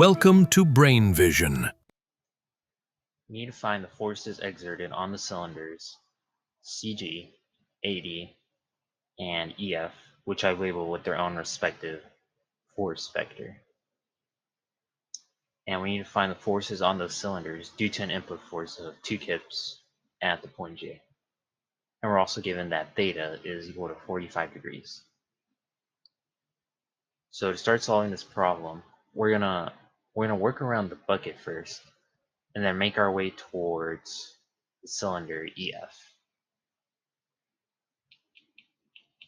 Welcome to Brain Vision. We need to find the forces exerted on the cylinders CG, AD, and EF, which I label with their own respective force vector. And we need to find the forces on those cylinders due to an input force of 2 kips at the point J. And we're also given that theta is equal to 45 degrees. So to start solving this problem, we're gonna work around the bucket first, and then make our way towards the cylinder EF.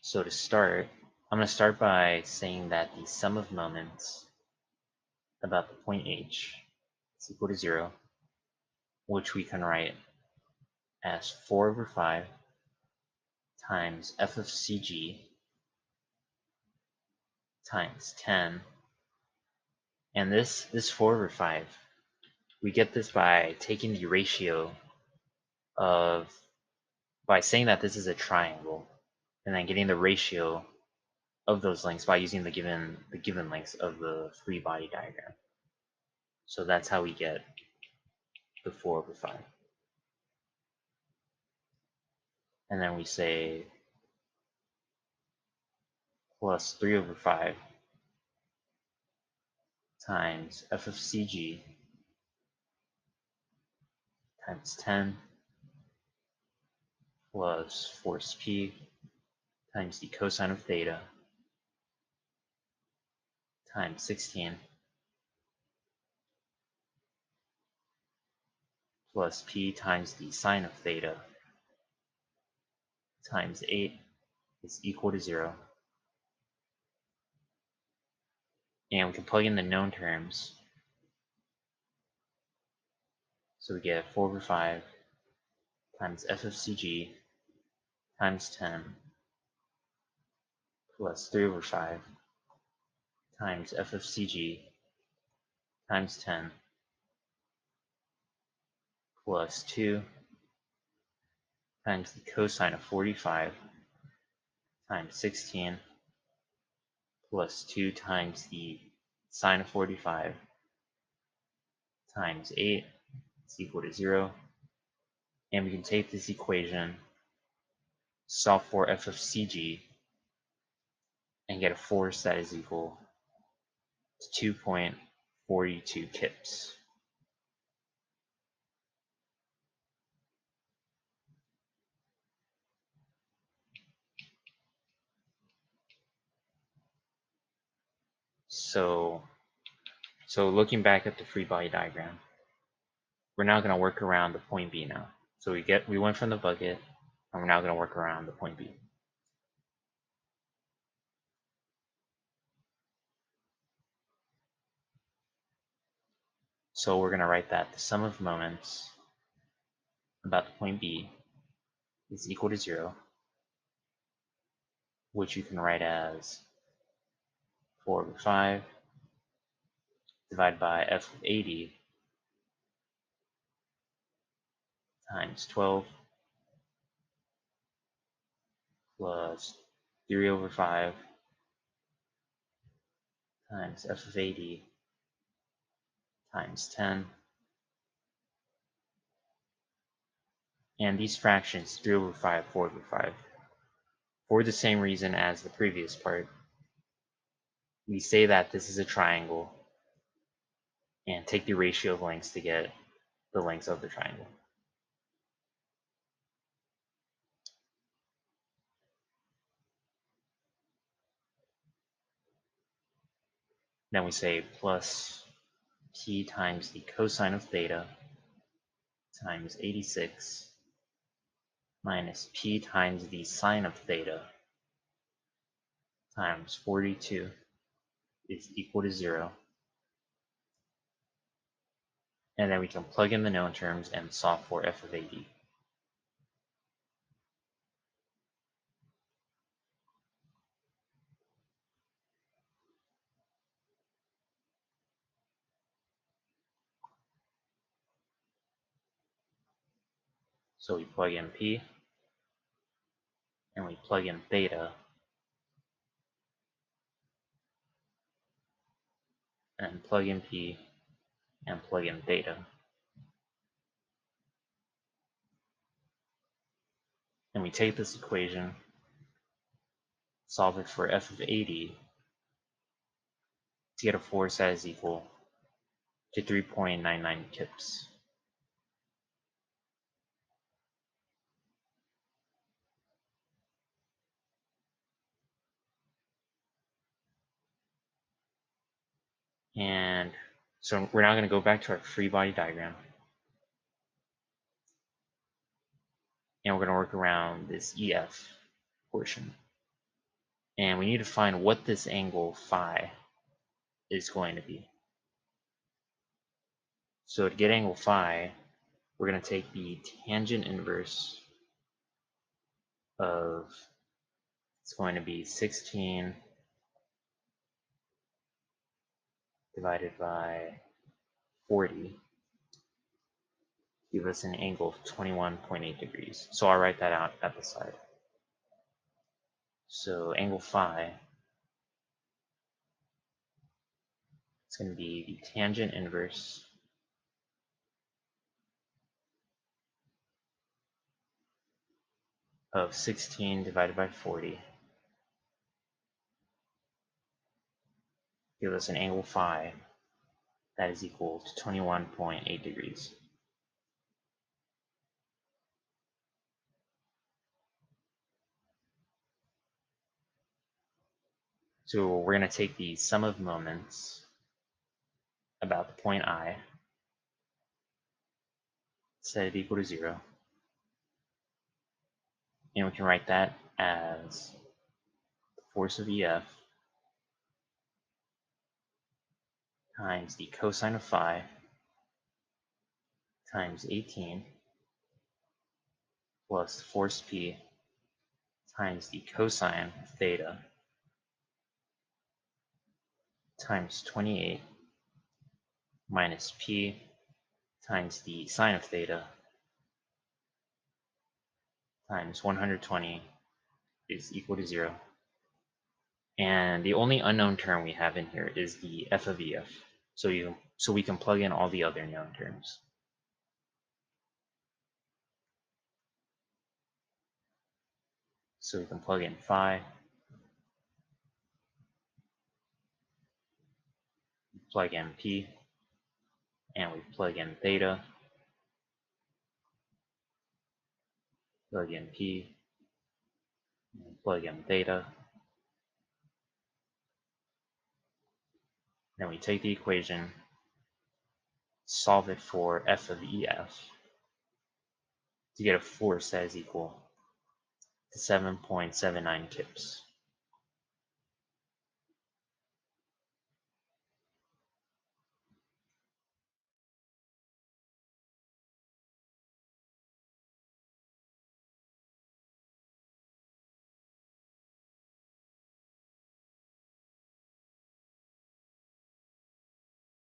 So to start, I'm going to start by saying that the sum of moments about the point H is equal to 0, which we can write as 4 over 5 times f of CG times 10. And this 4 over 5, we get this by taking the ratio of, by saying that this is a triangle, and then getting the ratio of those lengths by using the given lengths of the free body diagram. So that's how we get the 4 over 5. And then we say plus 3 over 5 times f of CG times 10 plus force P times the cosine of theta times 16 plus P times the sine of theta times 8 is equal to 0. And we can plug in the known terms. So we get 4 over 5 times f of CG times 10 plus 3 over 5 times f of CG times 10 plus 2 times the cosine of 45 times 16 plus 2 times the sine of 45 times 8 is equal to 0. And we can take this equation, solve for f of CG, and get a force that is equal to 2.42 kips. So looking back at the free body diagram, we're now going to work around the point B now. So we went from the bucket, and we're now going to work around the point B. So we're going to write that the sum of moments about the point B is equal to 0, which you can write as 4 over 5 divided by f of 80 times 12 plus 3 over 5 times f of 80 times 10. And these fractions, 3 over 5, 4 over 5, for the same reason as the previous part, we say that this is a triangle and take the ratio of lengths to get the lengths of the triangle. Then we say plus P times the cosine of theta times 86 minus P times the sine of theta times 42 is equal to 0. And then we can plug in the known terms and solve for f of 80. So we plug in P, and we plug in theta, and plug in P, and plug in theta. And we take this equation, solve it for f of 80 to get a force that is equal to 3.99 kips. And so we're now going to go back to our free body diagram. And we're going to work around this EF portion. And we need to find what this angle phi is going to be. So to get angle phi, we're going to take the tangent inverse of, it's going to be 16 divided by 40, give us an angle of 21.8 degrees. So I'll write that out at the side. So angle phi is going to be the tangent inverse of 16 divided by 40. Give us an angle phi that is equal to 21.8 degrees. So we're going to take the sum of moments about the point I, set it equal to 0, and we can write that as the force of EF times the cosine of phi times 18 plus the force P times the cosine of theta times 28 minus P times the sine of theta times 120 is equal to 0. And the only unknown term we have in here is the f of EF. So we can plug in all the other known terms. So we can plug in phi, plug in P, and we plug in theta, plug in P, and plug in theta. Then we take the equation, solve it for f of EF to get a force that is equal to 7.79 kips.